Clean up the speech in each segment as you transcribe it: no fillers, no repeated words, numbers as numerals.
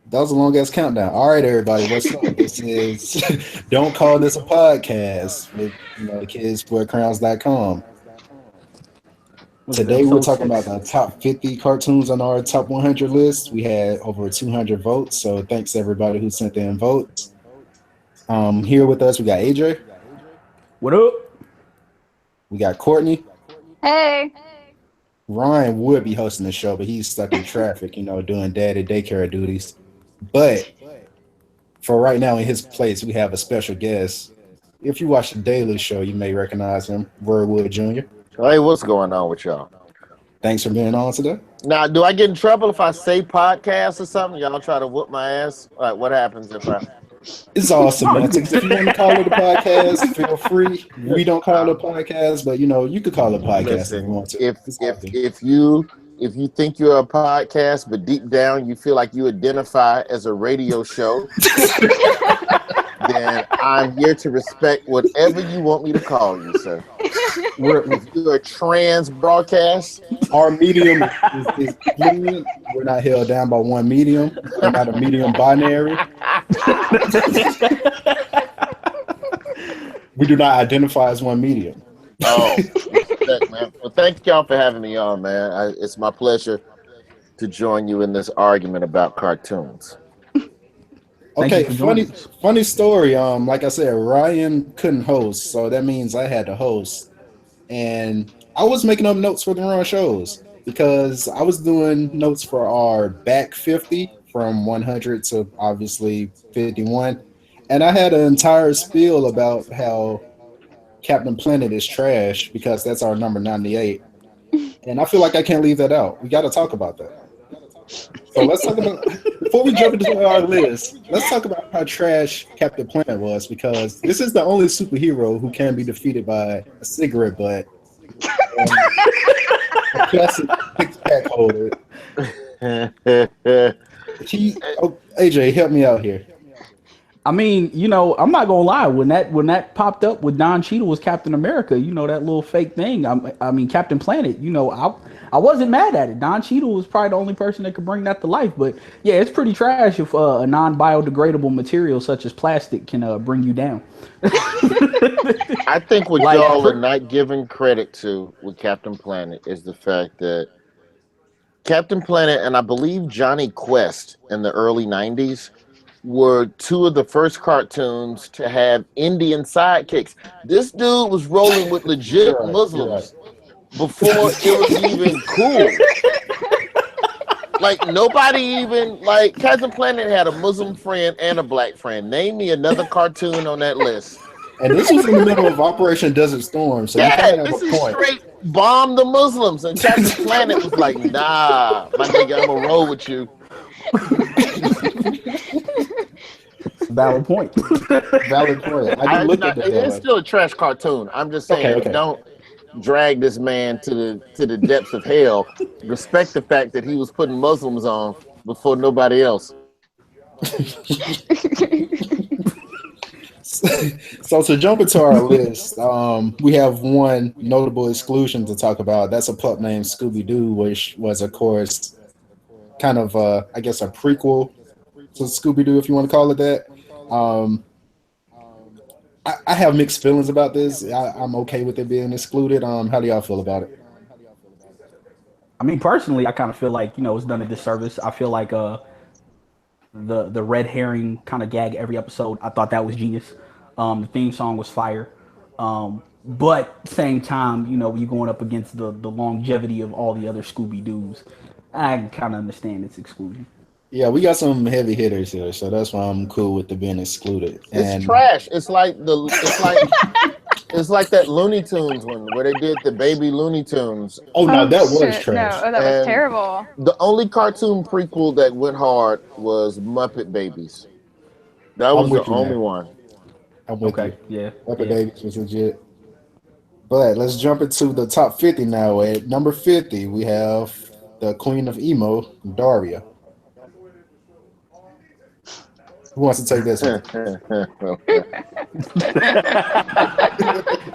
That was a long ass countdown. All right, everybody, what's up? This is Don't Call This a Podcast with the kids wear crowns.com. Was it Today we're episode talking about 6? the top 50 cartoons on our top 100 list. We had over 200 votes, so thanks to everybody who sent in votes. Here with us, we got AJ, What up? we got Courtney. Hey. Ryan would be hosting the show, but he's stuck in traffic, doing daddy daycare duties. But for right now, in his place, we have a special guest. If you watch the Daily Show, you may recognize him, Verwood Jr. Hey, what's going on with y'all? Thanks for being on today. Now, do I get in trouble if I say podcast or something? Y'all try to whoop my ass? Like, what happens if I... It's all semantics. If you want to call it a podcast, feel free. We don't call it a podcast, but you could call it a podcast if you want to. If you think you're a podcast, but deep down you feel like you identify as a radio show, then I'm here to respect whatever you want me to call you, sir. If you're a trans broadcast, our medium is fluid. We're not held down by one medium. We're not a medium binary. We do not identify as one medium. Oh, respect, man. Well, thank y'all for having me on, man. It's my pleasure to join you in this argument about cartoons. Okay, funny story. Like I said, Ryan couldn't host, so that means I had to host. And I was making up notes for the wrong shows because I was doing notes for our back 50 from 100 to obviously 51. And I had an entire spiel about how Captain Planet is trash because that's our number 98. And I feel like I can't leave that out. We got to talk about that. So let's talk about, before we jump into our list, let's talk about how trash Captain Planet was, because this is the only superhero who can be defeated by a cigarette butt and a plastic six-pack holder. AJ, help me out here. I mean, I'm not gonna lie. When that popped up with Don Cheadle was Captain America, that little fake thing. I mean, Captain Planet. I wasn't mad at it. Don Cheadle was probably the only person that could bring that to life. But yeah, it's pretty trash if a non-biodegradable material such as plastic can bring you down. I think what y'all are not giving credit to with Captain Planet is the fact that Captain Planet and I believe Johnny Quest in the early 90s were two of the first cartoons to have Indian sidekicks. This dude was rolling with legit Muslims before it was even cool. Like, nobody even, Captain Planet had a Muslim friend and a black friend. Name me another cartoon on that list. And this was in the middle of Operation Desert Storm, so this is straight bomb the Muslims. And Captain Planet was like, nah, my nigga, I'm gonna roll with you. Valid point. Valid point. It's still a trash cartoon. I'm just saying, don't drag this man to the depths of hell. Respect the fact that he was putting Muslims on before nobody else. So to jump into our list, we have one notable exclusion to talk about. That's a pup named Scooby-Doo, which was, of course, kind of, I guess, a prequel to Scooby-Doo, if you want to call it that. I have mixed feelings about this. I'm okay with it being excluded. How do y'all feel about it? I mean, personally, I kind of feel like, it's done a disservice. I feel like the red herring kind of gag every episode, I thought that was genius. The theme song was fire. But same time, when you're going up against the longevity of all the other Scooby-Doos, I can kind of understand its exclusion. Yeah, we got some heavy hitters here, so that's why I'm cool with it being excluded. It's trash. It's like that Looney Tunes one where they did the baby Looney Tunes. Oh no, that was trash. No, that was terrible. The only cartoon prequel that went hard was Muppet Babies. That was the only one. I'm with you. Yeah. Muppet Babies was legit. But let's jump into the top 50 now. At number 50, we have the Queen of Emo, Daria. Who wants to take this one?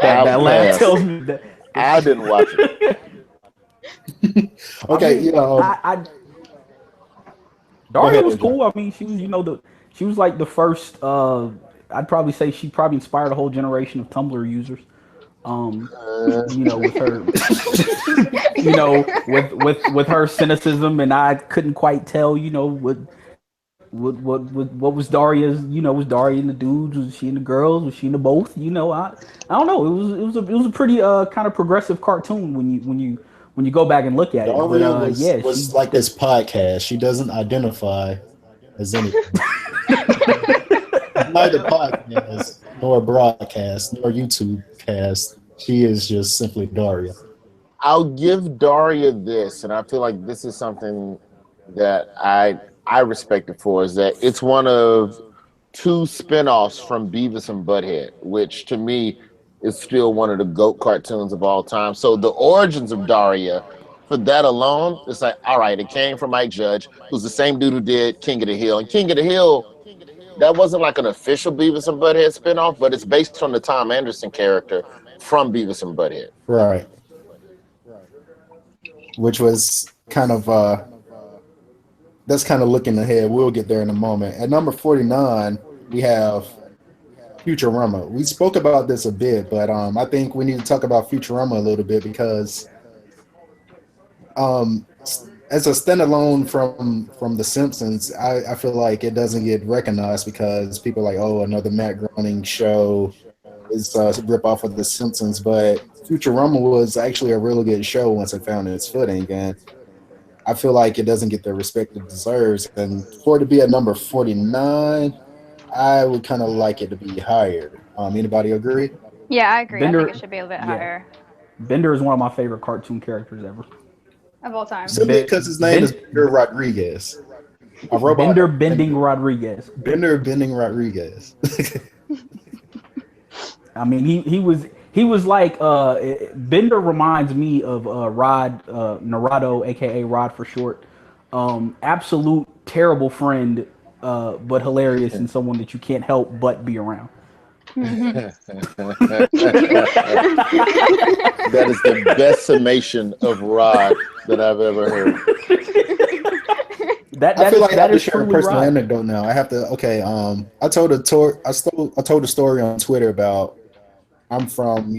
that laugh tells me that. I didn't watch it. Okay, I mean, Daria was cool. I mean, she was, she was like the first. I'd probably say she probably inspired a whole generation of Tumblr users. With her, with her cynicism, and I couldn't quite tell, what was Daria's, was Daria in the dudes, was she in the girls, was she in the both? I don't know. It was a pretty kind of progressive cartoon when you go back and look at it. Daria was like this podcast. She doesn't identify as anything. Neither podcast nor broadcast nor YouTube cast. She is just simply Daria. I'll give Daria this, and I feel like this is something that I respect it for, is that it's one of two spinoffs from Beavis and Butthead, which to me is still one of the GOAT cartoons of all time. So the origins of Daria, for that alone, it's like, all right, it came from Mike Judge, who's the same dude who did King of the Hill. And King of the Hill, that wasn't like an official Beavis and Butthead spinoff, but it's based on the Tom Anderson character from Beavis and Butthead. Right. Which was kind of, that's kind of looking ahead. We'll get there in a moment. At number 49, we have Futurama. We spoke about this a bit, but I think we need to talk about Futurama a little bit because as a standalone from The Simpsons, I feel like it doesn't get recognized because people are like, oh, another Matt Groening show is a rip off of The Simpsons, but Futurama was actually a really good show once it found its footing, and I feel like it doesn't get the respect it deserves. And for it to be at number 49, I would kind of like it to be higher. Anybody agree? Yeah, I agree. Bender, I think it should be a little bit higher. Bender is one of my favorite cartoon characters ever. Of all time. Simply because his name is Bender Rodriguez. Bender Bending Rodriguez. Bender Bending Rodriguez. I mean, he was like Bender reminds me of Rod Narado, aka Rod for short. Absolute terrible friend, but hilarious and someone that you can't help but be around. That is the best summation of Rod that I've ever heard. I feel like I have to share a personal anecdote now. I have to. Okay. I told a story on Twitter about I'm from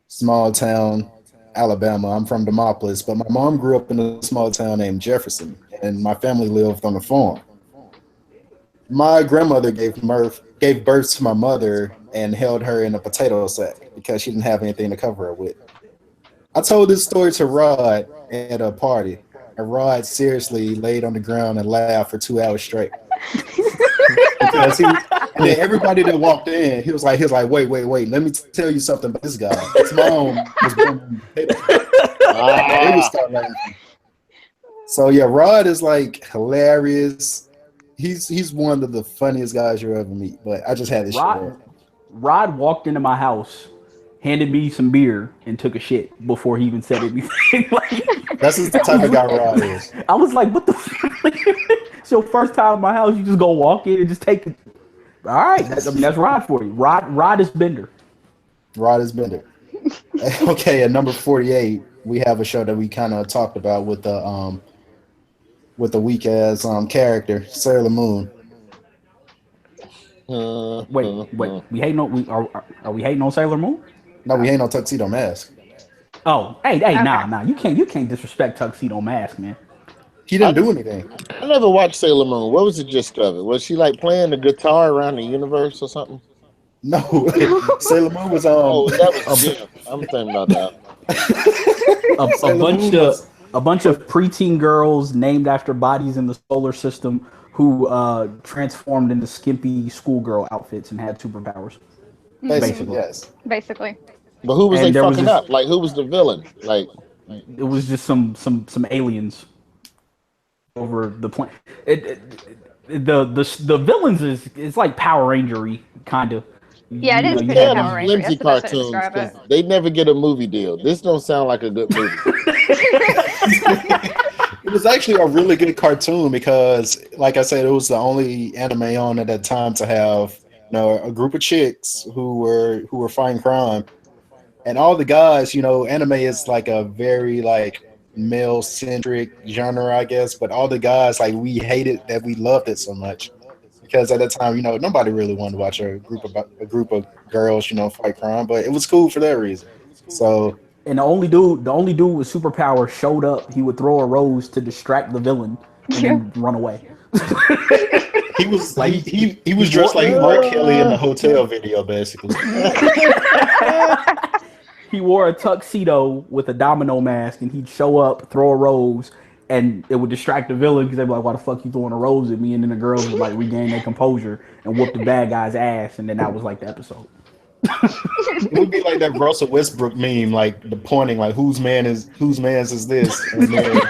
small town Alabama. I'm from Demopolis, but my mom grew up in a small town named Jefferson, and my family lived on a farm. My grandmother gave birth to my mother and held her in a potato sack because she didn't have anything to cover her with. I told this story to Rod at a party, and Rod seriously laid on the ground and laughed for 2 hours straight. Because and then everybody that walked in, he was like, wait, let me tell you something about this guy. His mom was born in the potato. They would start laughing. So yeah, Rod is like hilarious. He's one of the funniest guys you'll ever meet. But I just had this shit. Rod walked into my house, handed me some beer, and took a shit before he even said anything. That's just the type of guy Rod is. I was like, what the fuck? It's your first time in my house, you just go walk in and just take it. All right, that's Rod for you. Rod is Bender. Rod is Bender. Okay, at number 48, we have a show that we kind of talked about with the weak ass character, Sailor Moon. Wait, we hating on are we hating on Sailor Moon? No, we ain't on Tuxedo Mask. Oh, hey, okay. Nah, you can't disrespect Tuxedo Mask, man. He didn't do anything. I never watched Sailor Moon. What was the gist of it? Was she like playing the guitar around the universe or something? No, Sailor Moon was Oh, that was Jim. I'm thinking about that. A bunch of preteen girls named after bodies in the solar system who transformed into skimpy schoolgirl outfits and had superpowers. Basically, yes. Basically. But who was they fucking up? Like, who was the villain? Like, it was just some aliens over the planet. The villains is like Power Ranger-y, kind of. Yeah, it is pretty Power Ranger. Flimsy cartoons. They never get a movie deal. This don't sound like a good movie. It was actually a really good cartoon because, like I said, it was the only anime on at that time to have a group of chicks who were fighting crime, and all the guys. Anime is like a very male centric genre, I guess. But all the guys like we hated that we loved it so much because at that time, nobody really wanted to watch a group of girls, fight crime. But it was cool for that reason. So. And the only dude with superpower showed up. He would throw a rose to distract the villain and then run away. He was like he was dressed like Mark Kelly in the hotel video, basically. He wore a tuxedo with a domino mask, and he'd show up, throw a rose, and it would distract the villain because they'd be like, "Why the fuck you throwing a rose at me?" And then the girls would like regain their composure and whoop the bad guy's ass, and then that was like the episode. It would be like that Russell Westbrook meme, like the pointing, like whose man's is this? And then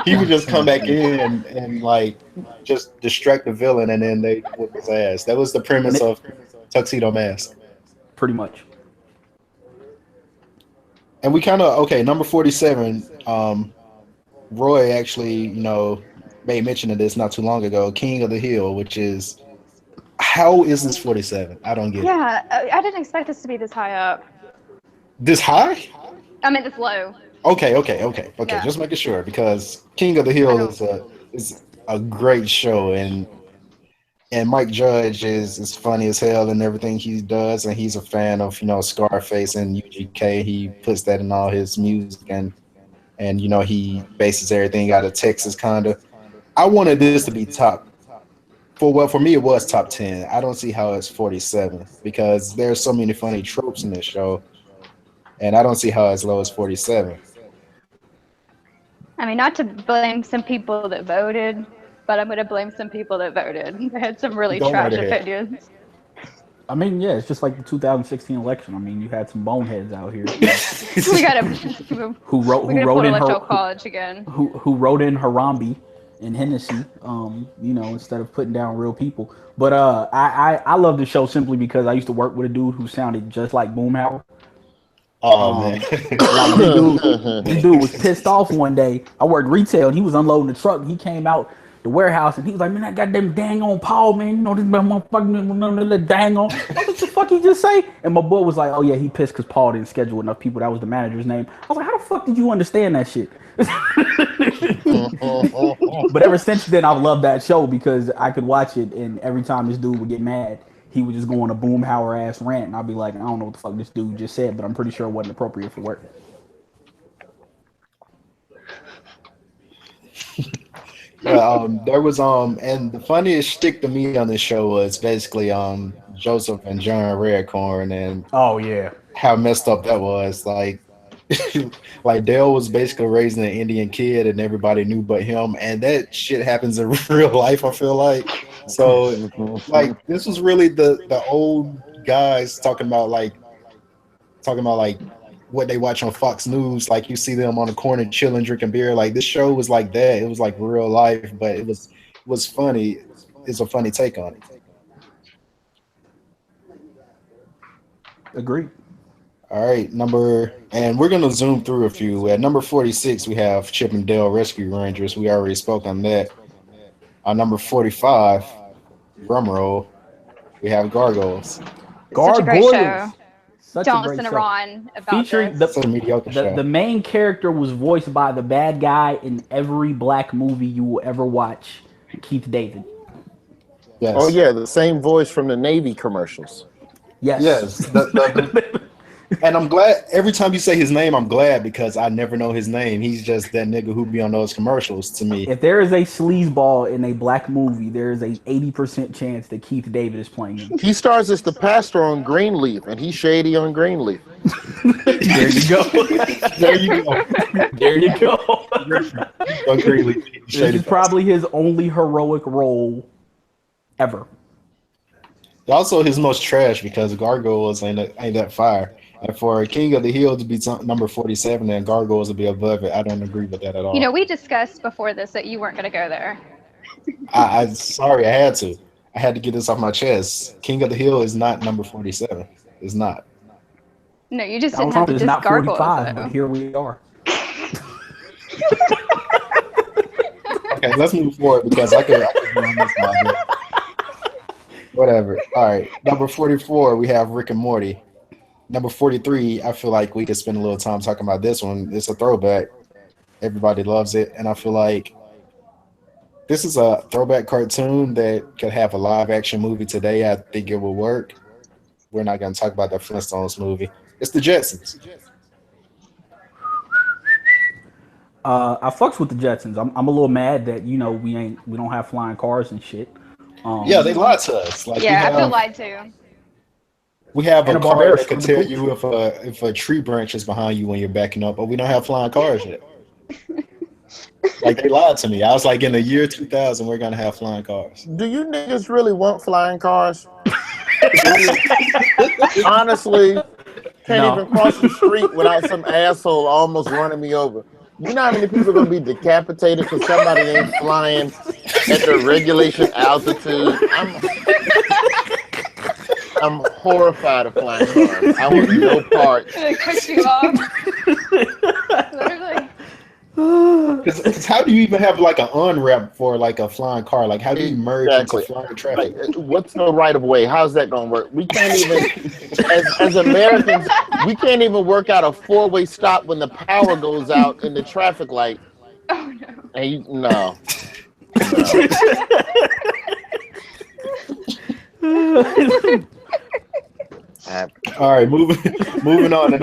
he would just come back in and like just distract the villain, and then they whip his ass. That was the premise of Tuxedo Mask. Pretty much. And we kind of number 47. Roy actually, made mention of this not too long ago. King of the Hill, which is. How is this 47? I don't get it. Yeah, I didn't expect this to be this high up. This high? I mean, this low. Okay. Yeah. Just making sure because King of the Hill is a great show, and Mike Judge is funny as hell in everything he does, and he's a fan of Scarface and UGK. He puts that in all his music, and he bases everything out of Texas, kind of. I wanted this to be top. For me, it was top 10. I don't see how it's 47 because there's so many funny tropes in this show, and I don't see how it's low as 47. I mean, not to blame some people that voted, but I'm going to blame some people that voted. They had some really trash opinions. I mean, yeah, it's just like the 2016 election. I mean, you had some boneheads out here. We got to who wrote in Electoral College again. Who wrote in Harambe and Hennessy, instead of putting down real people. But I love the show simply because I used to work with a dude who sounded just like Boomhauer. Oh man, this dude was pissed off one day. I worked retail and he was unloading the truck. He came out the warehouse and he was like, "Man, that goddamn dang on Paul, man, this motherfucking dang on." What the fuck he just say? And my boy was like, "Oh yeah, he pissed because Paul didn't schedule enough people. That was the manager's name." I was like, "How the fuck did you understand that shit?" But ever since then, I've loved that show because I could watch it, and every time this dude would get mad, he would just go on a Boomhauer ass rant, and I'd be like, "I don't know what the fuck this dude just said, but I'm pretty sure it wasn't appropriate for work." There was and the funniest shtick to me on this show was basically Joseph and John Redcorn, and how messed up that was. Like like Dale was basically raising an Indian kid and everybody knew but him, and that shit happens in real life, I feel like. So like this was really the old guys talking about what they watch on Fox News. Like you see them on the corner chilling, drinking beer. Like this show was like that. It was like real life, but it was funny. It's a funny take on it. Agreed. All right, and we're gonna zoom through a few. At number 46, we have Chip and Dale Rescue Rangers. We already spoke on that. On number 45, drumroll, we have Gargoyles. Such a great show. Such Don't a great listen to show. Ron about Featuring this. It's a mediocre show. the main character was voiced by the bad guy in every black movie you will ever watch, Keith David. Yes. Oh yeah, the same voice from the Navy commercials. Yes. And I'm glad every time you say his name, I'm glad because I never know his name. He's just that nigga who be on those commercials to me. If there is a sleazeball in a black movie, there is a 80% chance that Keith David is playing him. He stars as the pastor on Greenleaf, and he's shady on Greenleaf. There you go. There you go. There you go. This is probably his only heroic role ever. Also, his most trash because Gargoyles ain't that fire. And for King of the Hill to be number 47 and Gargoyles to be above it, I don't agree with that at all. We discussed before this that you weren't going to go there. I'm sorry, I had to. I had to get this off my chest. King of the Hill is not number 47. It's not. No, you just didn't have to It's just not Gargoyles, 45, though. but here we are. Okay, let's move forward because I could be on this now. Whatever. All right. Number 44, we have Rick and Morty. Number 43, I feel like we could spend a little time talking about this one. It's a throwback. Everybody loves it, and I feel like this is a throwback cartoon that could have a live action movie today. I think it will work. We're not going to talk about the Flintstones movie. It's the Jetsons. I fucks with the Jetsons. I'm a little mad that we don't have flying cars and shit. Yeah, they lied to us. Like I feel lied to. We have a car that can tell you if a tree branch is behind you when you're backing up, but we don't have flying cars yet. Like, they lied to me. I was like, in the year 2000, we're gonna have flying cars. Do you niggas really want flying cars? Honestly, can't even cross the street without some asshole almost running me over. You know how many people are gonna be decapitated because somebody ain't flying at the regulation altitude? I'm horrified of flying cars. I want no part. They cut you off. Literally. Because how do you even have like an on-ramp for like a flying car? Like, how do you merge into flying traffic? Like, what's the right of way? How's that gonna work? We can't even, as Americans, we can't even work out a four-way stop when the power goes out in the traffic light. Oh no! And no. All right, moving on to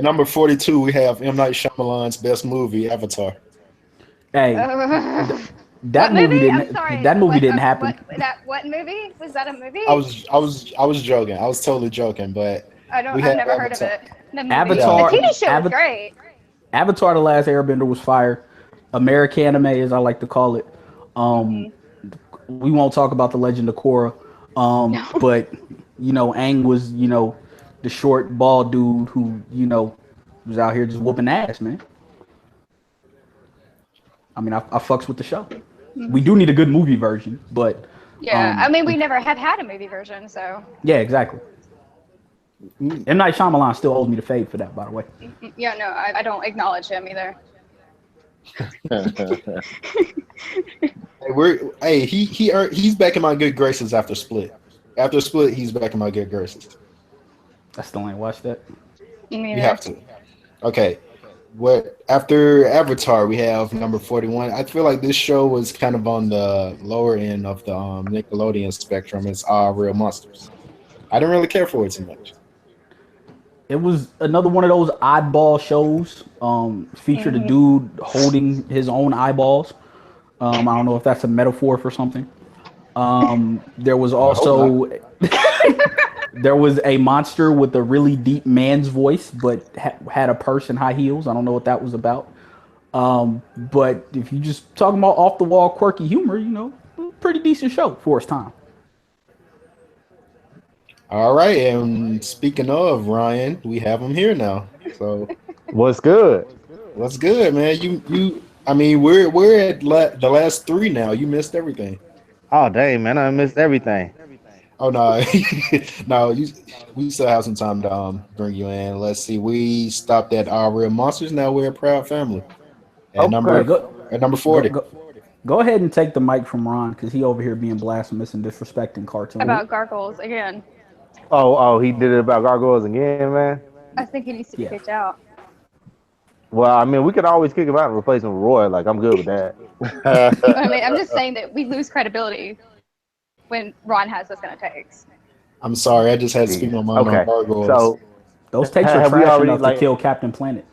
number 42. We have M. Night Shyamalan's best movie, Avatar. Hey, that movie didn't happen. What movie? Was that a movie? I was joking. I was totally joking, but I've never heard of it. Avatar. The TV show was great. Avatar: The Last Airbender was fire. Americanime, as I like to call it. We won't talk about the Legend of Korra. No. But Aang was the short bald dude who was out here just whooping ass, man. I mean, I fucks with the show. We do need a good movie version, but I mean, we never have had a movie version, so yeah, exactly. M. Night Shyamalan still owes me the fade for that, by the way. Yeah, no, I don't acknowledge him either. He's back in my good graces after Split. After Split, he's back in my good graces. I still ain't watched that. You have to. Okay. After Avatar, we have number 41. I feel like this show was kind of on the lower end of the Nickelodeon spectrum. It's Real Monsters. I didn't really care for it too much. It was another one of those oddball shows. Featured a dude holding his own eyeballs. I don't know if that's a metaphor for something. There was also there was a monster with a really deep man's voice, but had a purse and high heels. I don't know what that was about. But if you just talking about off the wall quirky humor, pretty decent show for its time. All right, and speaking of Ryan, we have him here now. So, what's good? What's good, man? I mean, we're at the last three now. You missed everything. Oh dang, man! I missed everything. Oh no, no. We still have some time to bring you in. Let's see. We stopped at Our Real Monsters. Now we're a Proud Family. At number 40. Go ahead and take the mic from Ron because he over here being blasphemous and disrespecting cartoons. About gargoyles again. Oh, he did it about gargoyles again, man. I think he needs to be kicked out. Well, I mean, we could always kick him out and replace him with Roy. Like, I'm good with that. I mean, I'm just saying that we lose credibility when Ron has those kind of takes. I'm sorry, I just had to speak my mind on gargoyles. So those takes are trash enough to kill Captain Planet.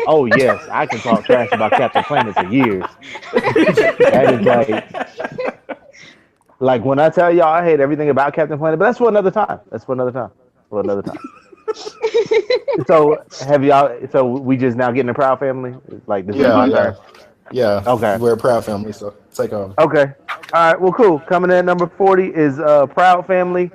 Oh yes, I can talk trash about Captain Planet for years. That is like when I tell y'all I hate everything about Captain Planet, but that's for another time. So have y'all? So we just now getting a Proud Family? Like this is my turn. Yeah. Okay. We're a Proud Family, so take over. Okay. All right. Well, cool. Coming in at number 40 is Proud Family.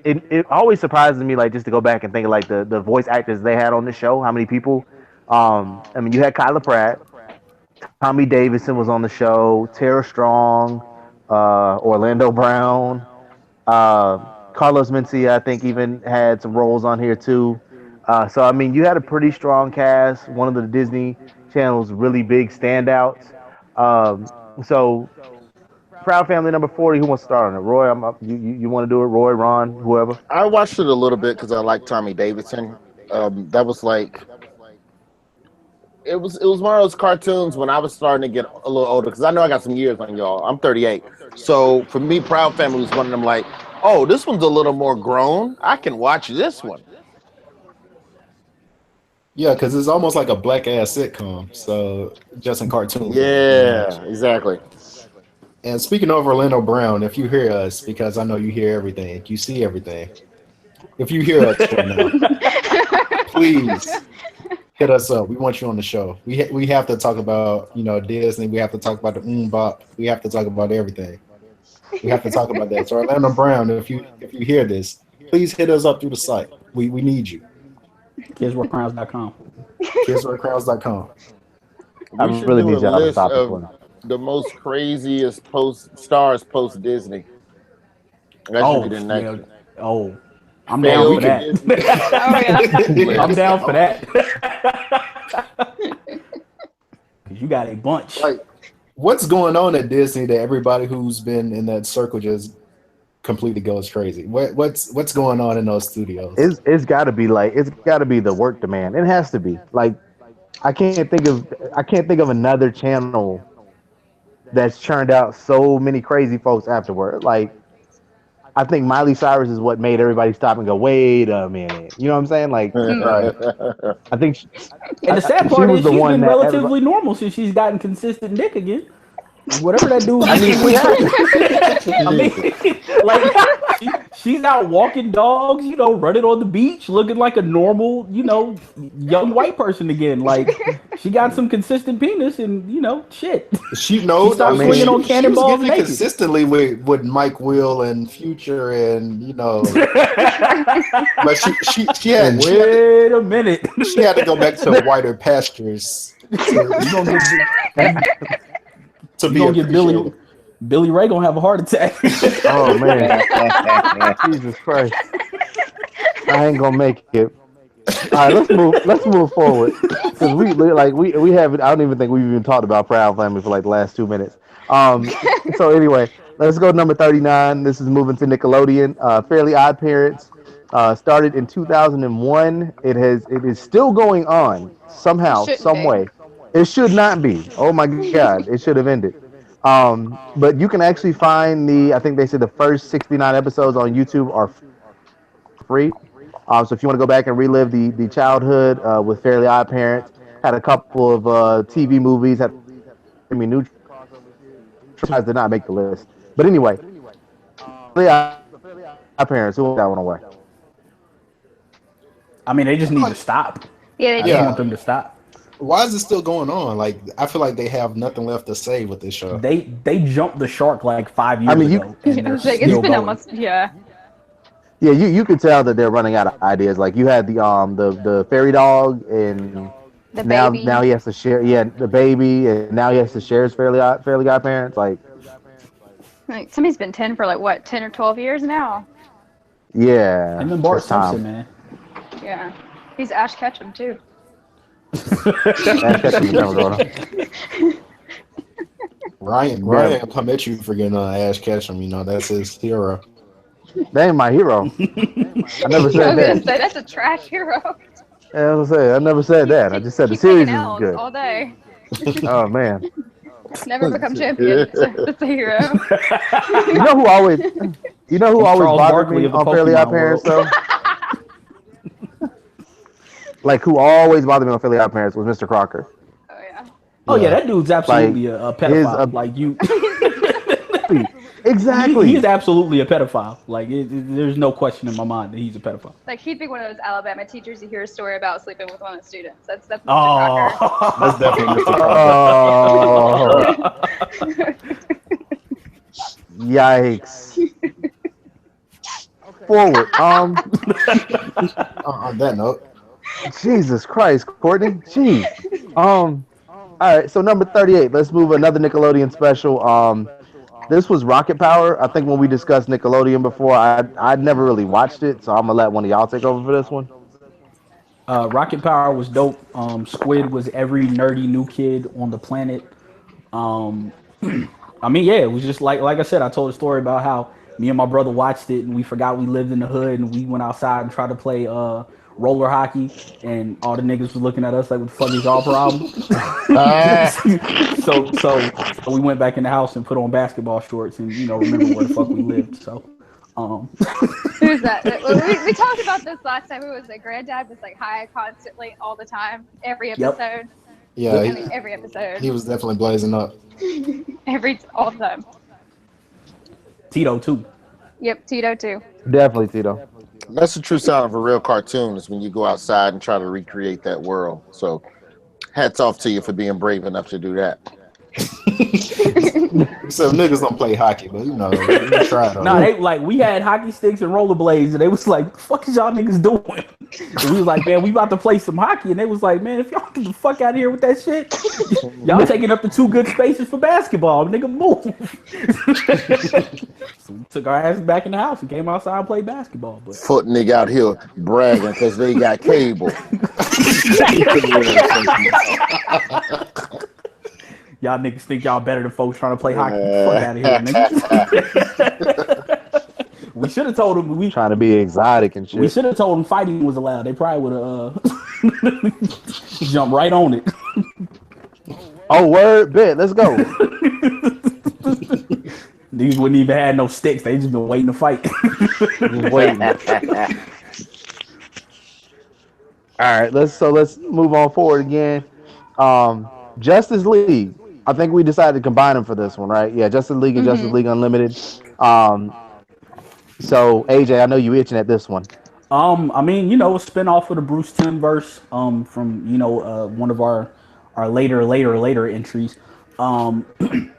It always surprises me, like, just to go back and think of like the voice actors they had on the show. How many people? I mean, you had Kyla Pratt, Tommy Davidson was on the show, Tara Strong, Orlando Brown, Carlos Mencia, I think, even had some roles on here too. So I mean, you had a pretty strong cast. One of the Disney Channel's really big standouts. So Proud Family number 40. Who wants to start on it? Roy, I'm up. You want to do it? Roy, Ron, whoever. I watched it a little bit because I like Tommy Davidson. That was like it was one of those cartoons when I was starting to get a little older, because I know I got some years on y'all. I'm 38. So for me, Proud Family was one of them like, oh, this one's a little more grown. I can watch this one. Yeah, because it's almost like a black ass sitcom. So just in cartoon. Yeah, exactly. And speaking of Orlando Brown, if you hear us, because I know you hear everything, you see everything. If you hear us right now, please hit us up. We want you on the show. We have to talk about Disney. We have to talk about the Bop. We have to talk about everything. We have to talk about that. So Orlando Brown, if you hear this, please hit us up through the site. We need you. KidsWearCrowns.com. KidsWearCrowns.com. I really need y'all to stop this one. The most craziest stars post Disney. I'm down for that. I'm down for that. Cause you got a bunch. Like, what's going on at Disney that everybody who's been in that circle just completely goes crazy? What's going on in those studios? It's got to be the work demand. It has to be. Like, I can't think of another channel that's churned out so many crazy folks afterward. Like, I think Miley Cyrus is what made everybody stop and go, wait a minute. You know what I'm saying? Like, I think. And the sad part is she's been relatively normal since she's gotten consistent dick again. Whatever that dude. She's out walking dogs, running on the beach, looking like a normal, young white person again. Like, she got some consistent penis, and shit. She knows. She started swinging on cannonballs naked. Consistently with Mike Will and Future, and but she had. Wait a minute. She had to go back to whiter pastures. To be get Billy Ray gonna have a heart attack. Oh man, Jesus Christ! I ain't gonna make it. All right, let's move forward, because we haven't. I don't even think we've even talked about Proud Family for like the last 2 minutes. So anyway, let's go to number 39. This is moving to Nickelodeon. Fairly Odd Parents started in 2001. It is still going on somehow, some way. It should not be. Oh my God! It should have ended. But you can actually find I think they said the first 69 episodes on YouTube are free. So if you want to go back and relive the childhood with Fairly Odd Parents, had a couple of TV movies. New did not make the list. But anyway, Fairly Odd Parents, who that one away? I mean, they just need to stop. Yeah, they do. I want them to stop. Why is it still going on? Like, I feel like they have nothing left to say with this show. They jumped the shark like 5 years ago. It's been almost Yeah, you could tell that they're running out of ideas. Like, you had the fairy dog, and now he has to share. Yeah, the baby, and now he has to share his Fairly Odd Parents. Like somebody's been 10 for 10 or 12 years now. Yeah, and then Bart Simpson, man. Yeah, he's Ash Ketchum too. Ryan come at you for getting Ash Ketchum. That's his hero. That ain't my hero. I never said that. That's a trash hero. Yeah, I was gonna say, I never said that. I just said the series is good. All day. Oh man. Never become champion. That's a hero. You know who always bothered me on Fairly Odd Parents though? Like, who always bothered me on Fairly Odd Parents was Mr. Crocker. Oh yeah. Oh yeah, that dude's absolutely a pedophile. Exactly. He's absolutely a pedophile. Like, there's no question in my mind that he's a pedophile. Like, he'd be one of those Alabama teachers you hear a story about sleeping with one of the students. That's Mr. Crocker. That's definitely Mr. Crocker. Yikes. Forward. On that note. Jesus Christ, Courtney. Jeez. All right, so number 38. Let's move another Nickelodeon special. This was Rocket Power. I think when we discussed Nickelodeon before, I'd never really watched it, so I'm gonna let one of y'all take over for this one. Rocket Power was dope. Squid was every nerdy new kid on the planet. I mean, yeah, it was just like I said, I told a story about how me and my brother watched it and we forgot we lived in the hood and we went outside and tried to play roller hockey, and all the niggas was looking at us like, "What the fuck is y'all problem?" so we went back in the house and put on basketball shorts and remember where the fuck we lived. So. Who's that? We talked about this last time. It was that Granddad was like high constantly all the time, every episode. Yep. Yeah, every episode. He was definitely blazing up. all the time. Tito too. Yep, Tito too. Definitely Tito. That's the true sound of a real cartoon, is when you go outside and try to recreate that world. So hats off to you for being brave enough to do that. So niggas don't play hockey, but we try though. Nah, we had hockey sticks and rollerblades, and they was like, "The fuck is y'all niggas doing?" And we was like, "Man, we about to play some hockey," and they was like, "Man, if y'all get the fuck out of here with that shit, y'all taking up the 2 good spaces for basketball, nigga, move." So we took our asses back in the house and came outside and played basketball. But Foot nigga out here bragging because they got cable. Y'all niggas think y'all better than folks trying to play hockey. Fuck out of here, nigga. We should have told them trying to be exotic and shit. We should have told them fighting was allowed. They probably would have jumped right on it. Oh, word, bet. Let's go. These wouldn't even have no sticks. They just been waiting to fight. Just waiting. All right, let's move on forward again. Justice League. I think we decided to combine them for this one, right? Yeah, Justice League and Justice League Unlimited. So AJ, I know you itching at this one. I mean, a spinoff of the Bruce Timm verse, from one of our later entries.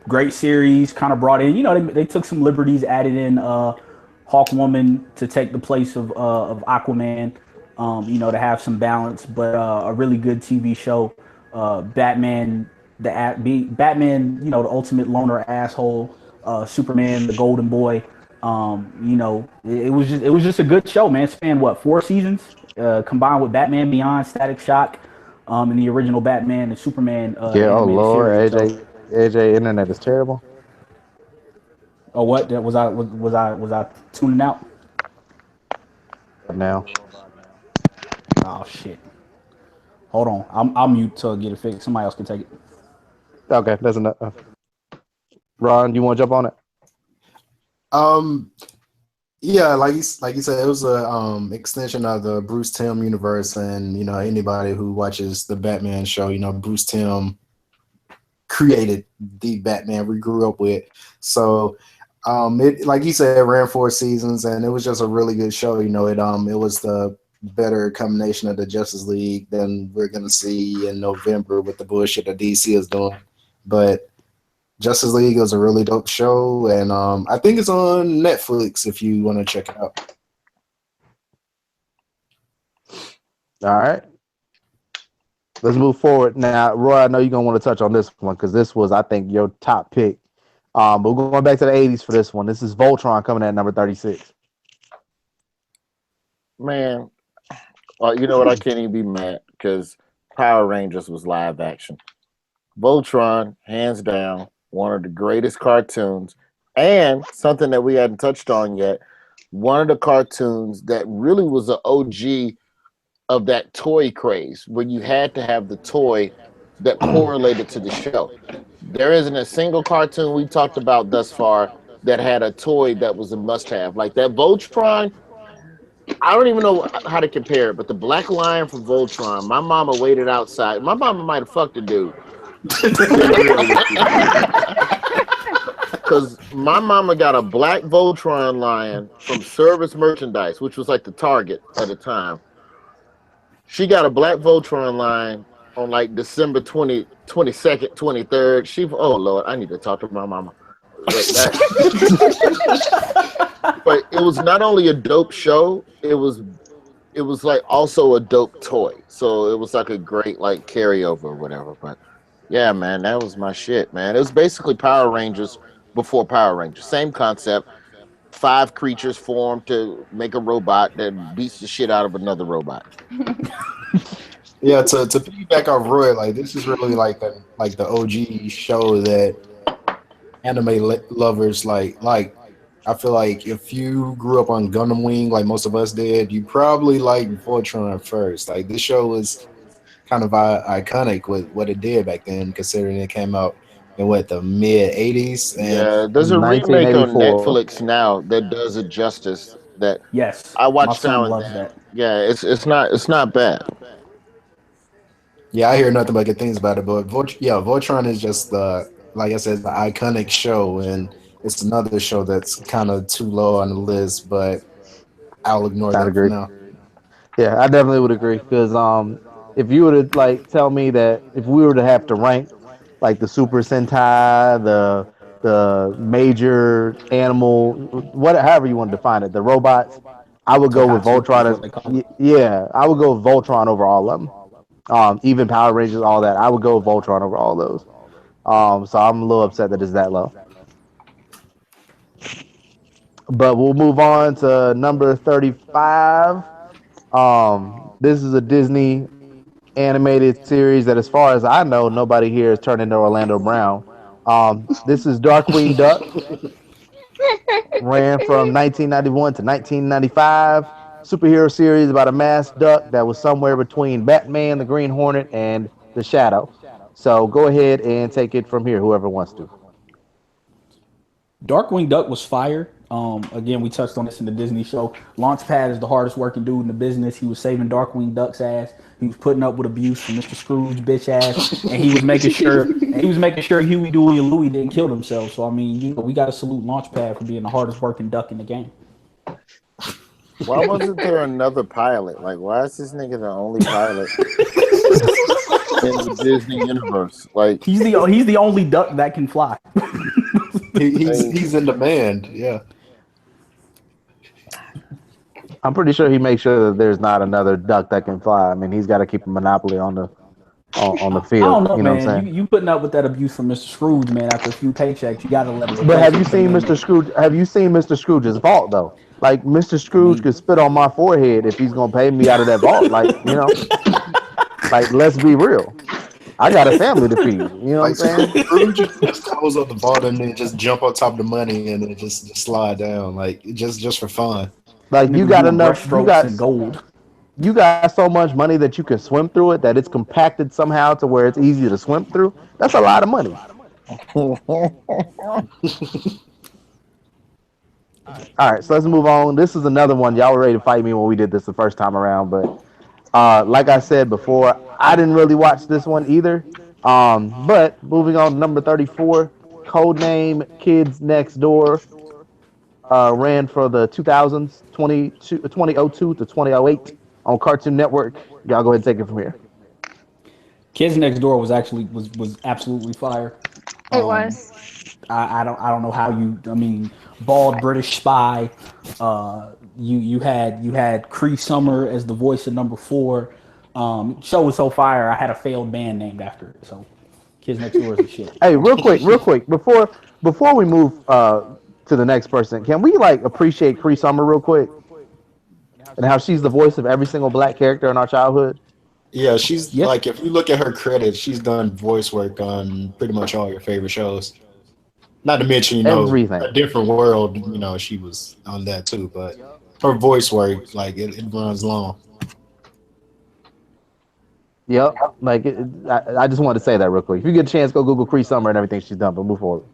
Great series, kind of brought in, they took some liberties, added in Hawkwoman to take the place of Aquaman, to have some balance, but a really good TV show. Batman, the ultimate loner asshole, Superman, the golden boy. It was just a good show, man. It spanned 4 seasons, combined with Batman Beyond, Static Shock, and the original Batman and Superman. Oh Lord, AJ, internet is terrible. Oh, what? Was I tuning out? Now. Oh shit. Hold on, I'll mute till I get it fixed. Somebody else can take it. Okay, that's enough. Ron, you want to jump on it? Yeah, like you said, it was a extension of the Bruce Timm universe, and anybody who watches the Batman show, Bruce Timm created the Batman we grew up with. So it, like you said, ran 4 seasons, and it was just a really good show. It was the better combination of the Justice League than we're gonna see in November with the bullshit that DC is doing. But Justice League is a really dope show, and I think it's on Netflix if you want to check it out. All right. Let's move forward. Now, Roy, I know you're going to want to touch on this one because this was, I think, your top pick. But we're going back to the 80s for this one. This is Voltron coming in at number 36. Man, you know what? I can't even be mad because Power Rangers was live action. Voltron, hands down, one of the greatest cartoons, and something that we hadn't touched on yet, one of the cartoons that really was an OG of that toy craze, where you had to have the toy that correlated to the show. There isn't a single cartoon we talked about thus far that had a toy that was a must-have. Like that Voltron, I don't even know how to compare it, but the Black Lion from Voltron, my mama waited outside. My mama might have fucked the dude. Because my mama got a black Voltron lion from Service Merchandise, which was like the Target at the time. She got a black Voltron line on like December 22nd, 23rd. Oh Lord, I need to talk to my mama. But it was not only a dope show, it was like also a dope toy. So it was like a great like carryover or whatever. But yeah, man, that was my shit, man. It was basically Power Rangers before Power Rangers. Same concept. 5 creatures formed to make a robot that beats the shit out of another robot. Yeah, to piggyback off Roy, like this is really like the OG show that anime lovers like. I feel like if you grew up on Gundam Wing like most of us did, you probably like Voltron first. Like this show was kind of iconic with what it did back then, considering it came out in what the mid '80s. And Yeah, there's a remake on 1984. Netflix now that does it justice. That Yes, I my watch son now and loves then. that. Yeah, it's not bad. yeah, I hear nothing but good things about it. But Voltron is just like I said, the iconic show, and it's another show that's kind of too low on the list. But I'll ignore I'd that for agree. now. Yeah, I definitely would agree because if you were to like tell me that if we were to have to rank like the Super Sentai, the major animal, what however you want to define it, the robots, I would go with Tohatsu is Voltron what they call it. yeah, I would go with Voltron over all of them. Even Power Rangers, all that, I would go with Voltron over all those. So I'm a little upset that it's that low. But we'll move on to number 35. This is a Disney animated series that, as far as I know, nobody here has turned into Orlando Brown. This is Darkwing Duck. Ran from 1991 to 1995. Superhero series about a masked duck that was somewhere between Batman, the Green Hornet, and the Shadow. So go ahead and take it from here, whoever wants to. Darkwing Duck was fire. Again, we touched on this in the Disney show. Launchpad is the hardest working dude in the business. He was saving Darkwing Duck's ass. He was putting up with abuse from Mr. Scrooge bitch ass, and he was making sure Huey, Dewey, and Louie didn't kill themselves. So I mean, we got to salute Launchpad for being the hardest working duck in the game. Why wasn't there another pilot? Like, why is this nigga the only pilot in the Disney universe? Like, he's the only duck that can fly. He's in demand. Yeah. I'm pretty sure he makes sure that there's not another duck that can fly. I mean, he's got to keep a monopoly on the field. I don't know, you man. know what I'm saying? You putting up with that abuse from Mr. Scrooge, man. After a few paychecks, you got to let him. But have you seen Mr. Scrooge? Have you seen Mr. Scrooge's vault though? Like Mr. Scrooge could spit on my forehead if he's gonna pay me out of that vault. Like like let's be real. I got a family to feed. You know what I'm saying? Scrooge just close up the vault and then just jump on top of the money and then just slide down, like just for fun. Like you got enough. You got gold. You got so much money that you can swim through it, that it's compacted somehow to where it's easy to swim through. That's a lot of money. All right, so let's move on. This is another one. Y'all were ready to fight me when we did this the first time around, but like I said before, I didn't really watch this one either. But moving on to number 34, Codename Kids Next Door. Ran for the 2000s, 2002 to 2008 on Cartoon Network. Y'all go ahead and take it from here. Kids Next Door was absolutely fire. It was. I don't know how you. I mean, bald British spy. You had Cree Summer as the voice of number 4. Show was so fire. I had a failed band named after it. So, Kids Next Door is the shit. Hey, real quick, before we move to the next person, can we like appreciate Cree Summer real quick and how she's the voice of every single black character in our childhood? Yeah, she's like, if you look at her credits, she's done voice work on pretty much all your favorite shows. Not to mention, everything. A Different World, she was on that too, but her voice work, like it runs long. Yep. Like I just wanted to say that real quick. If you get a chance, go Google Cree Summer and everything she's done, but move forward.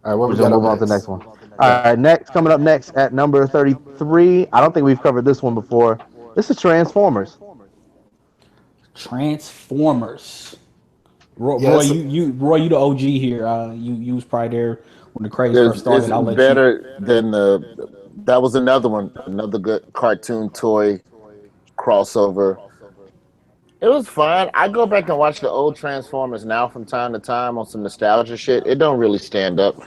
All right, what we're gonna move on to the next one. All right, coming up next at number 33. I don't think we've covered this one before. This is Transformers. Transformers. Roy, you the OG here. You was probably there when the craze first started. It's better than that was another one, another good cartoon toy crossover. It was fun. I go back and watch the old Transformers now from time to time on some nostalgia shit. It don't really stand up.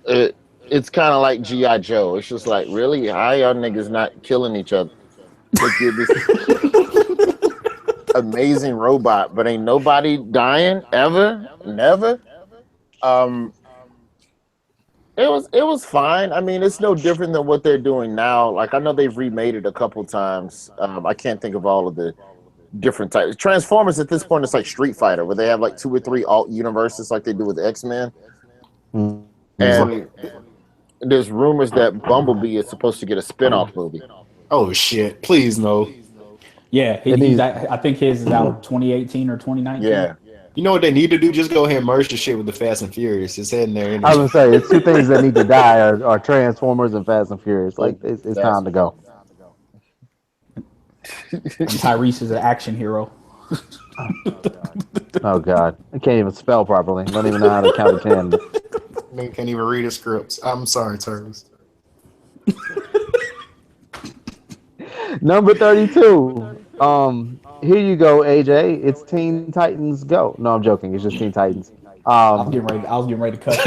It's kind of like G.I. Joe. It's just like, really? How y'all niggas not killing each other? Look at this amazing robot, but ain't nobody dying ever, never. It was fine. I mean, it's no different than what they're doing now. Like, I know they've remade it a couple times. I can't think of all of the different types. Transformers at this point, it's like Street Fighter, where they have like 2 or 3 alt universes, like they do with X-Men. Mm-hmm. And there's rumors that Bumblebee is supposed to get a spin-off movie. Oh shit! Please no. Yeah, I think his is out 2018 or 2019. Yeah. You know what they need to do? Just go ahead and merge the shit with the Fast and Furious. It's heading there. I was gonna say it's two things that need to die are Transformers and Fast and Furious. Like it's time to go. And Tyrese is an action hero. Oh God, I can't even spell properly. Don't even know how to count to 10. Man can't even read his scripts. I'm sorry, Tyrese. Number 32. Here you go, AJ. It's Teen Titans Go. No, I'm joking. It's just Teen Titans. I was getting ready to cut.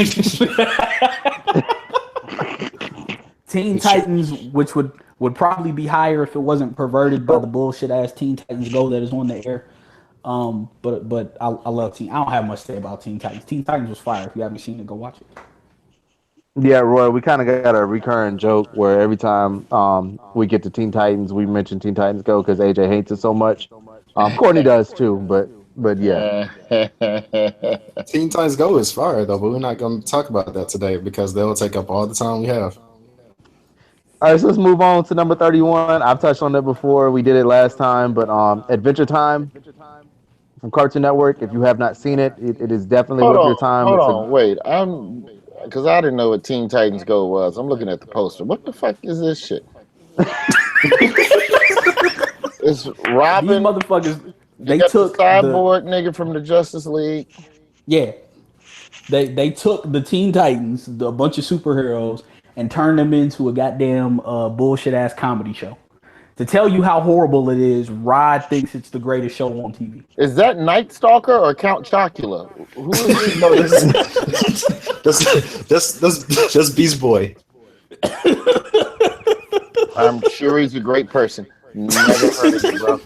Teen Titans, which would probably be higher if it wasn't perverted by the bullshit ass Teen Titans Go that is on the air. But I love Teen. I don't have much to say about Teen Titans. Teen Titans was fire. If you haven't seen it, go watch it. Yeah, Roy, we kind of got a recurring joke where every time we get to Teen Titans, we mention Teen Titans Go because AJ hates it so much. Courtney does too, but yeah. Teen Titans Go is fire though, but we're not going to talk about that today because they'll take up all the time we have. All right, so let's move on to number 31. I've touched on it before. We did it last time, but Adventure Time from Cartoon Network. If you have not seen it, it is definitely worth your time. Hold on, wait. Because I didn't know what Teen Titans Go was. I'm looking at the poster. What the fuck is this shit? It's Robin. These motherfuckers. They took the cyborg nigga from the Justice League. Yeah, they took the Teen Titans, a bunch of superheroes, and turned them into a goddamn bullshit ass comedy show. To tell you how horrible it is, Rod thinks it's the greatest show on TV. Is that Night Stalker or Count Chocula? Who is this? No, that's Beast Boy. I'm sure he's a great person. Never heard of him, bro.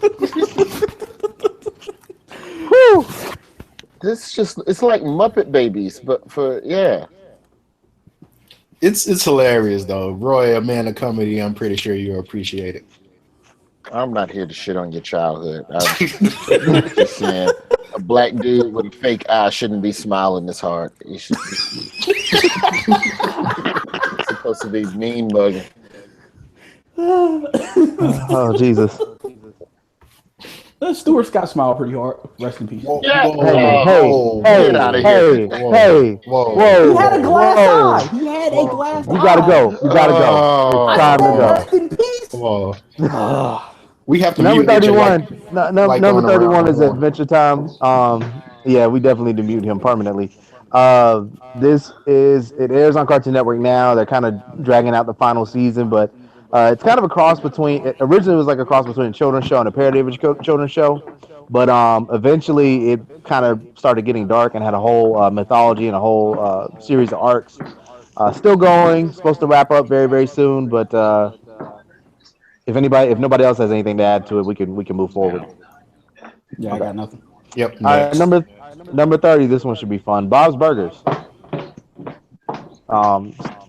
Whew. It's like Muppet Babies, but yeah. It's hilarious though. Roy, a man of comedy, I'm pretty sure you'll appreciate it. I'm not here to shit on your childhood. I'm just saying, a black dude with a fake eye shouldn't be smiling this hard. He should be supposed to be mean mugging. Oh Jesus! Stuart Scott smiled pretty hard. Rest in peace. Whoa, Yeah. Hey, get out of here. Whoa. He had a glass eye. He had a glass eye. You gotta go. It's time to go. Rest in peace. Whoa. We have to Number mute AJ 31. like Number going 31 is around. Adventure Time. Yeah, we definitely need to mute him permanently. It airs on Cartoon Network now. They're kind of dragging out the final season, but it's kind of a cross between. Originally, it was like a cross between a children's show and a parody of a children's show, but eventually it kind of started getting dark and had a whole mythology and a whole series of arcs. Still going, supposed to wrap up very, very soon, but. If nobody else has anything to add to it, we can move forward. Yeah, I got nothing. Yep. All right, number 30. This one should be fun. Bob's Burgers.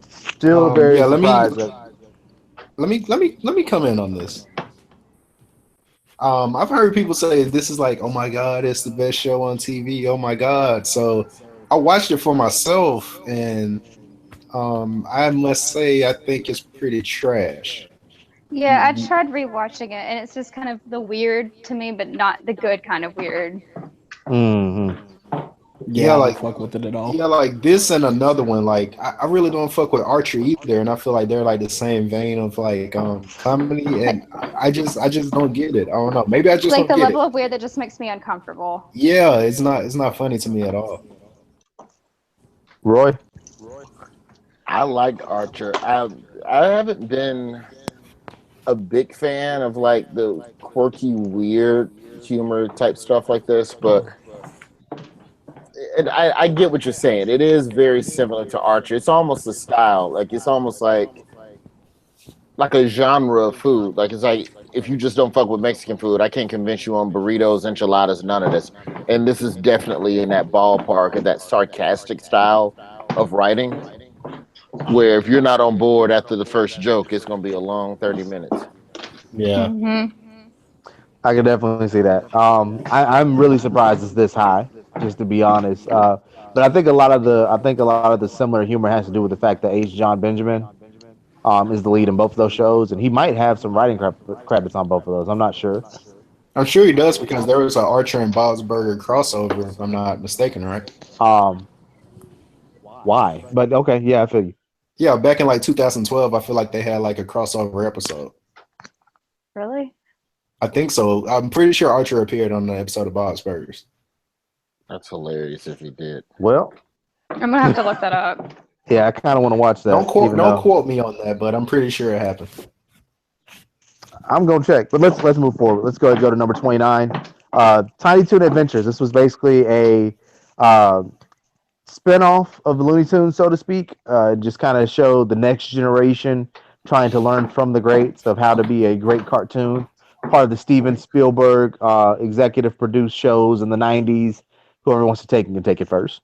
Still very surprised. Let me come in on this. I've heard people say this is like, oh my god, it's the best show on TV. Oh my god. So I watched it for myself, and I must say I think it's pretty trash. Yeah, I tried rewatching it, and it's just kind of the weird to me, but not the good kind of weird. Mm-hmm. Yeah, like fuck with it at all. Yeah, like this and another one. Like I really don't fuck with Archer either, and I feel like they're like the same vein of like comedy, and I just don't get it. I don't know. Maybe I just like don't the get level it. of weird that just makes me uncomfortable. Yeah, it's not funny to me at all. Roy, I liked Archer. I haven't been a big fan of like the quirky, weird humor type stuff like this, but I get what you're saying. It is very similar to Archer. It's almost a style. Like it's almost like a genre of food. Like it's like if you just don't fuck with Mexican food, I can't convince you on burritos, enchiladas, none of this. And this is definitely in that ballpark of that sarcastic style of writing, where if you're not on board after the first joke, it's going to be a long 30 minutes. Yeah. Mm-hmm. I can definitely see that. I'm really surprised it's this high, just to be honest. But I think a lot of the similar humor has to do with the fact that H. John Benjamin is the lead in both of those shows, and he might have some writing credits on both of those. I'm not sure. I'm sure he does because there was an Archer and Bob's Burger crossover, if I'm not mistaken, right? Why? But okay, yeah, I feel you. Yeah, back in like 2012, I feel like they had like a crossover episode. Really? I think so. I'm pretty sure Archer appeared on the episode of Bob's Burgers. That's hilarious if he did. Well, I'm gonna have to look that up. yeah, I kind of want to watch that. Don't quote me on that, but I'm pretty sure it happened. I'm gonna check, but let's move forward. Let's go to number 29. Tiny Toon Adventures. This was basically a spinoff of the Looney Tunes, so to speak. Just kind of showed the next generation trying to learn from the greats of how to be a great cartoon. Part of the Steven Spielberg executive produced shows in the 90s. Whoever wants to take it can take it first.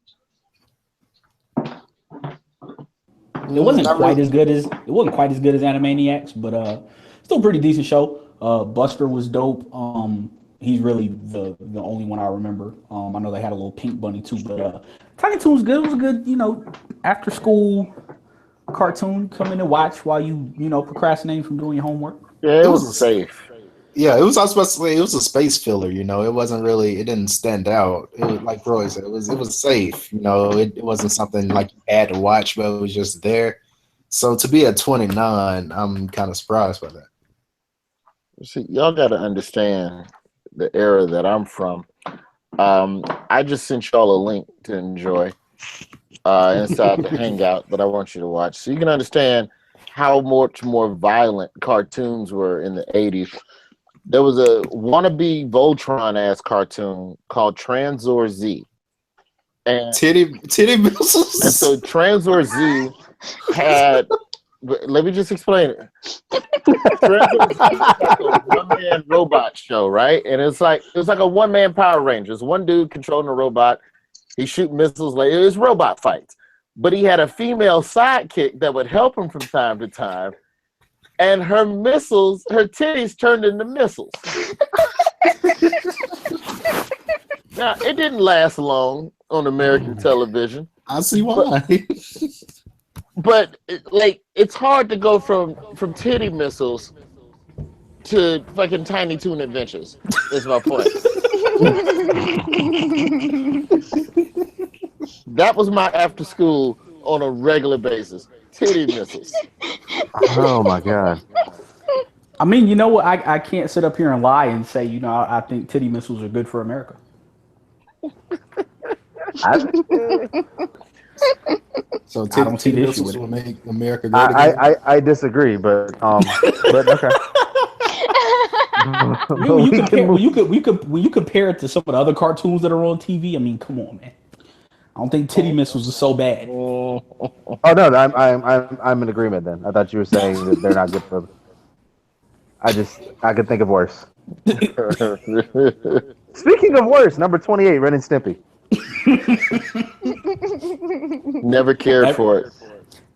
It wasn't quite as good as Animaniacs, but still pretty decent show. Buster was dope. He's really the only one I remember. I know they had a little pink bunny too, but Tiny Toon's good. It was a good, after school cartoon. Come in and watch while you procrastinating from doing your homework. Yeah, it was safe. Yeah, it was. I was supposed to say it was a space filler. It wasn't really. It didn't stand out. It was like Roy said. It was safe. It wasn't something like you had to watch, but it was just there. So to be at 29, I'm kind of surprised by that. See, y'all got to understand the era that I'm from. I just sent y'all a link to enjoy inside the Hangout that I want you to watch, so you can understand how much more violent cartoons were in the 80s. There was a wannabe Voltron ass cartoon called Tranzor Z. And titty missiles. And so Tranzor Z had. Let me just explain it. Tranzor Z was like a one-man robot show, right? And it was like a one-man Power Rangers. One dude controlling a robot. He shoot missiles. Like it was robot fights. But he had a female sidekick that would help him from time to time. And her titties turned into missiles. Now, it didn't last long on American television. I see why. But it's hard to go from titty missiles to fucking Tiny Toon Adventures. Is my point. That was my after school on a regular basis. Titty missiles. Oh my god. I mean, you know what? I can't sit up here and lie and say, I think titty missiles are good for America. So I don't see titty the issue missiles with it. will make America great again. I disagree, but okay. When you compare it to some of the other cartoons that are on TV, I mean, come on, man. I don't think titty missiles are so bad. Oh no, I'm in agreement then. I thought you were saying that they're not good for them. I could think of worse. Speaking of worse, number 28, Ren and Stimpy. Never cared for it.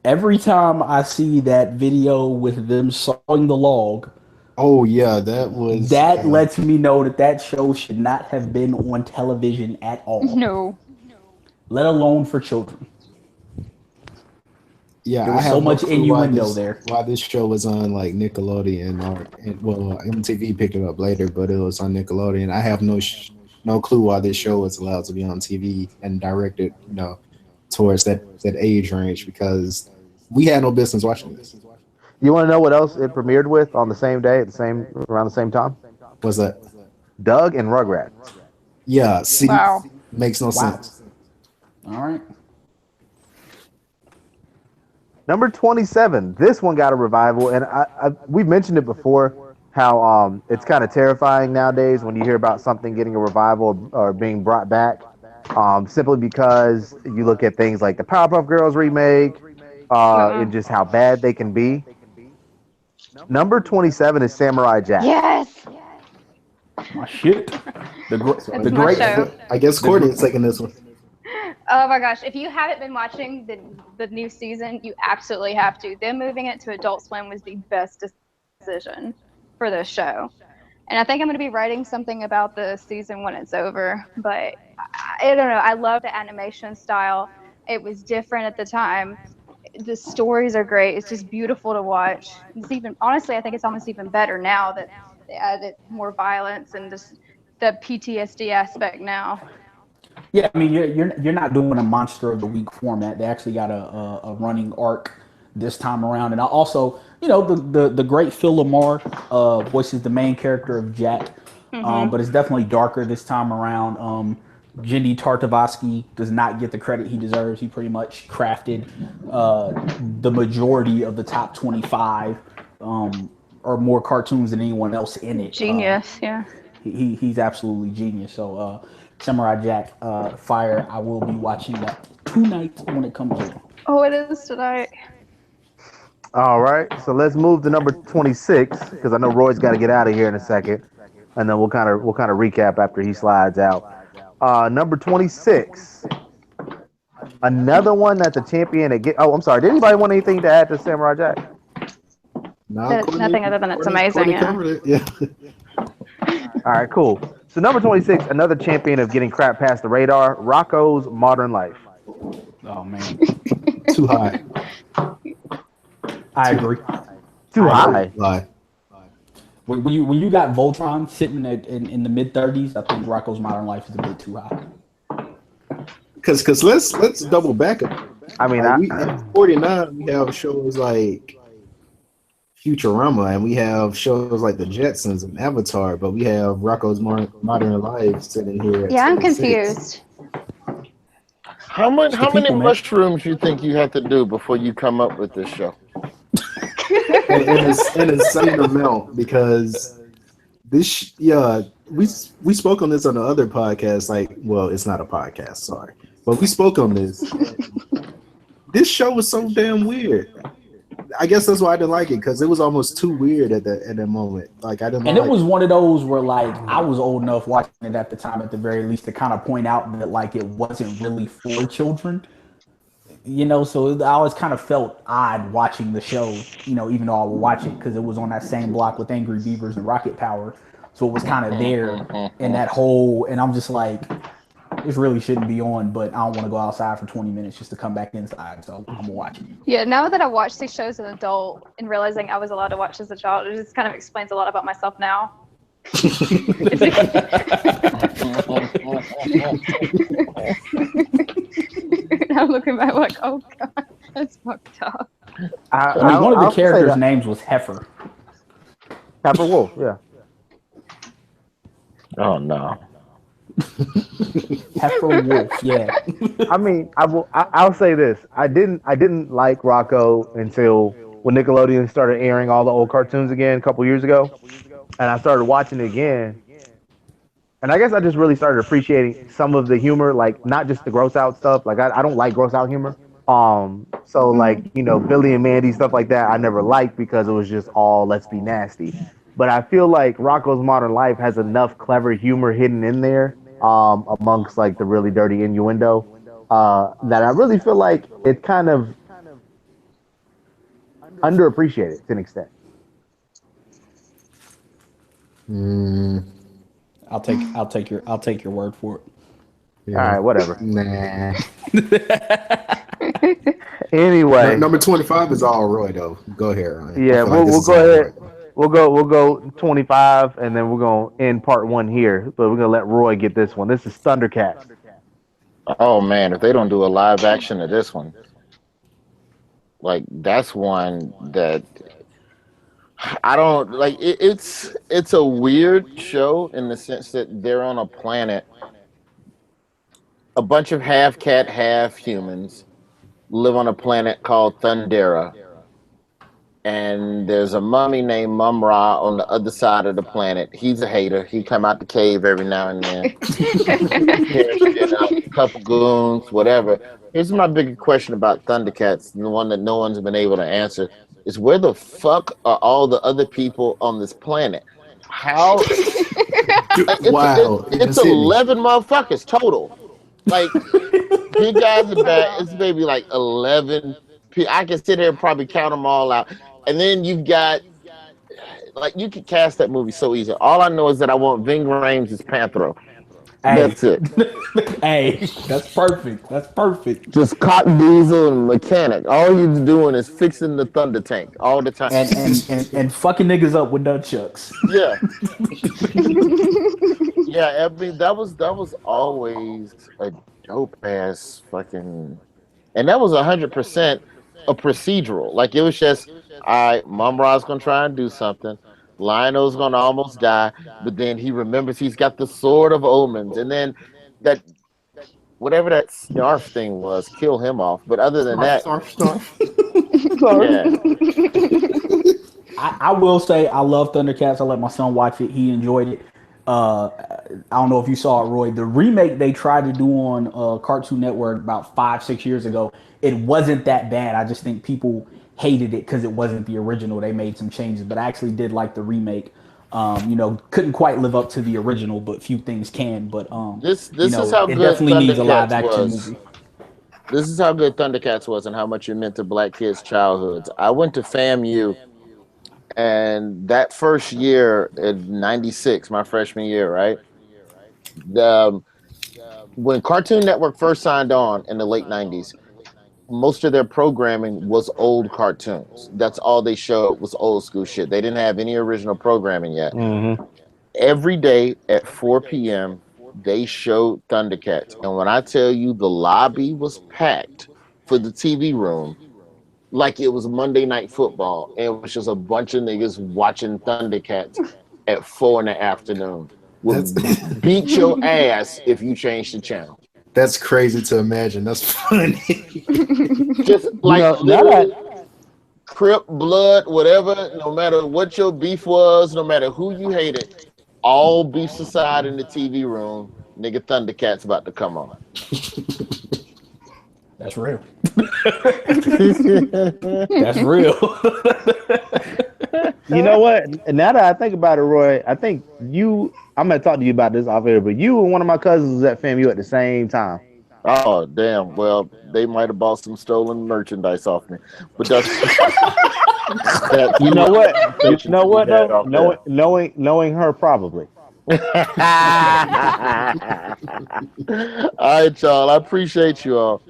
Every time I see that video with them sawing the log, oh yeah, that lets me know that show should not have been on television at all. No. Let alone for children. Yeah, there was so much innuendo there. Why this show was on like Nickelodeon MTV picked it up later, but it was on Nickelodeon. I have no clue why this show was allowed to be on TV and directed, towards that age range, because we had no business watching this. You want to know what else it premiered with on the same day around the same time? What's that? Doug and Rugrats. Yeah, see, wow. Makes no sense. All right. Number 27. This one got a revival, and we've mentioned it before, how it's kind of terrifying nowadays when you hear about something getting a revival or being brought back, simply because you look at things like the Powerpuff Girls remake, and just how bad they can be. Number 27 is Samurai Jack. Yes. My shit. The great show. I guess Courtney is taking this one. Oh my gosh! If you haven't been watching the new season, you absolutely have to. Them moving it to Adult Swim was the best decision for this show. And I think I'm going to be writing something about the season when it's over. But I don't know. I love the animation style. It was different at the time. The stories are great. It's just beautiful to watch. It's even, honestly, I think it's almost even better now that they added more violence and just the PTSD aspect now. Yeah, I mean, you're not doing a monster of the week format. They actually got a running arc this time around, and I also, the great Phil Lamar voices the main character of Jack, but it's definitely darker this time around. Jenny Tartakovsky does not get the credit he deserves. He pretty much crafted the majority of the top 25 or more cartoons than anyone else in it. Genius, yeah. He's absolutely genius. So Samurai Jack, fire. I will be watching that tonight when it comes on. Oh, it is tonight. All right, so let's move to number 26 because I know Roy's got to get out of here in a second, and then we'll kind of recap after he slides out. Number 26, another one that's a champion. I'm sorry. Did anybody want anything to add to Samurai Jack? Nothing other than it's amazing. Yeah. All right, cool. So number 26, another champion of getting crap past the radar, Rocko's Modern Life. Oh man, Too high. I agree. Too high. When you got Voltron sitting in the mid 30s, I think Rocko's Modern Life is a bit too high. Because let's double back. I mean, at 49 we have shows like Futurama, and we have shows like The Jetsons and Avatar, but we have Rocko's Modern Life sitting here. Yeah, I'm confused. How many mushrooms you think you have to do before you come up with this show? an insane amount, because this we spoke on this on the other podcast. Like, well, it's not a podcast, sorry, but we spoke on this. This show was so damn weird. I guess that's why I didn't like it, because it was almost too weird at that moment. Like, I didn't. And it was one of those where, like, I was old enough watching it at the time, at the very least, to kind of point out that, like, it wasn't really for children. So I always kind of felt odd watching the show, even though I would watch it because it was on that same block with Angry Beavers and Rocket Power. So it was kind of there in that whole, and I'm just like, this really shouldn't be on, but I don't want to go outside for 20 minutes just to come back inside, so I'm going to watch it. Yeah, now that I watch these shows as an adult and realizing I was allowed to watch as a child, it just kind of explains a lot about myself now. I'm looking back like, oh god, that's fucked up. One of the characters' names was Heifer. Heifer Wolf, yeah. Oh no. Heifer Wolf, yeah. I mean, I'll say this: I didn't like Rocko until when Nickelodeon started airing all the old cartoons again a couple years ago, and I started watching it again. And I guess I just really started appreciating some of the humor, like not just the gross out stuff. Like I don't like gross out humor. So like, Billy and Mandy, stuff like that, I never liked because it was just all let's be nasty. But I feel like Rocko's Modern Life has enough clever humor hidden in there, amongst like the really dirty innuendo, that I really feel like it's kind of underappreciated to an extent. I'll take your word for it. Yeah. All right, whatever. Nah. Anyway, number 25 is all Roy though. Go ahead, Ryan. Yeah, we'll go ahead. We'll go 25, and then we're gonna end part 1 here. But we're gonna let Roy get this one. This is Thundercats. Oh man, if they don't do a live action of this one, like that's one that I don't like. It's a weird show in the sense that they're on a planet. A bunch of half cat, half humans live on a planet called Thundera. And there's a mummy named Mum-Ra on the other side of the planet. He's a hater. He come out the cave every now and then. A couple goons, whatever. Here's my bigger question about Thundercats, the one that no one's been able to answer, is where the fuck are all the other people on this planet? How? Wow. It's 11 motherfuckers total. Like, you guys are bad. It's maybe like 11 people. I can sit here and probably count them all out. And then you've got like you could cast that movie so easy. All I know is that I want Ving Rhames as Panthro. Hey. That's it. Hey, that's perfect. That's perfect. Just Cock Diesel and mechanic. All he's doing is fixing the Thunder Tank all the time. And fucking niggas up with nunchucks. Yeah. Yeah, I mean that was always a dope ass fucking, and that was 100% a procedural. Like it was just, all right, Mum Ra's gonna try and do something. Lionel's gonna almost die, but then he remembers he's got the Sword of Omens, and then that whatever that snarf thing was, kill him off. But other than that, I will say I love Thundercats. I let my son watch it. He enjoyed it. I don't know if you saw it, Roy. The remake they tried to do on Cartoon Network about 5-6 years ago, it wasn't that bad. I just think people hated it because it wasn't the original. They made some changes, but I actually did like the remake. Couldn't quite live up to the original, but few things can. But this is how it good definitely needs a live Thundercats action was. movie. This is how good Thundercats was and how much it meant to black kids' childhoods. I went to FAMU, and that first year in '96, my freshman year, right? When Cartoon Network first signed on in the late '90s, most of their programming was old cartoons. That's all they showed was old school shit. They didn't have any original programming yet. Mm-hmm. Every day at 4 p.m., they showed Thundercats. And when I tell you the lobby was packed for the TV room, like it was Monday Night Football, and it was just a bunch of niggas watching Thundercats at 4 in the afternoon. Would beat your ass if you changed the channel. That's crazy to imagine. That's funny. Just like Crip, blood, whatever, no matter what your beef was, no matter who you hated, all beefs aside in the TV room, nigga, Thundercats about to come on. That's real. That's real. You know what? Now that I think about it, Roy, I think I'm gonna talk to you about this off air, but you and one of my cousins was at FAMU at the same time. Oh damn! Well, they might have bought some stolen merchandise off me, but that's you know what? You know what though? Knowing her probably. All right, y'all. I appreciate you all.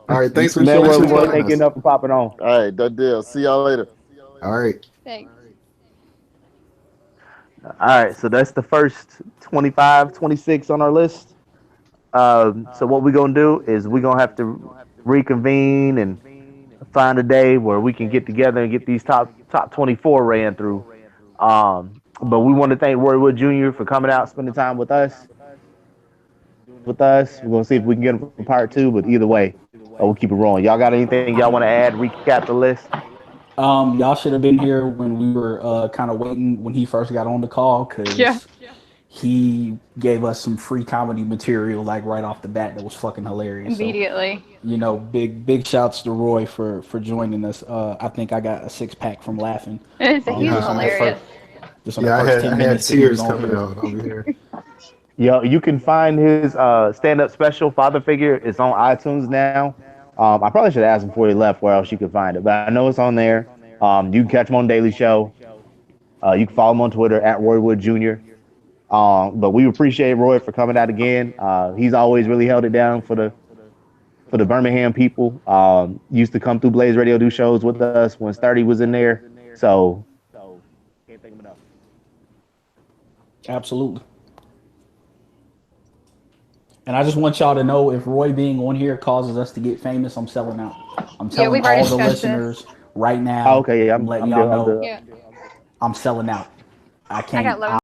All right, thanks for thank you enough for popping on. All right, done deal. See y'all later. All right. Thanks. All right, so that's the first 25, 26 on our list. So what we're going to do is we're going to have to reconvene and find a day where we can get together and get these top 24 ran through. But we want to thank Roy Wood Jr. for coming out, spending time with us. We're going to see if we can get him for part 2, but either way, we'll keep it rolling. Y'all got anything y'all want to add, recap the list? Y'all should have been here when we were kind of waiting when he first got on the call, because he gave us some free comedy material like right off the bat that was fucking hilarious. Immediately. So, big shouts to Roy for joining us. I think I got a 6-pack from laughing. He was hilarious. I had tears coming out over here. Yo, you can find his stand-up special, Father Figure. It's on iTunes now. I probably should ask him before he left where else you could find it, but I know it's on there. You can catch him on Daily Show. You can follow him on Twitter at Roy Wood Jr. But we appreciate Roy for coming out again. He's always really held it down for the Birmingham people. Used to come through Blaze Radio, do shows with us when Sturdy was in there. So can't thank him enough. Absolutely. And I just want y'all to know, if Roy being on here causes us to get famous, I'm selling out. I'm telling all the listeners right now. Okay, I'm letting y'all know Yeah. I'm selling out. I can't.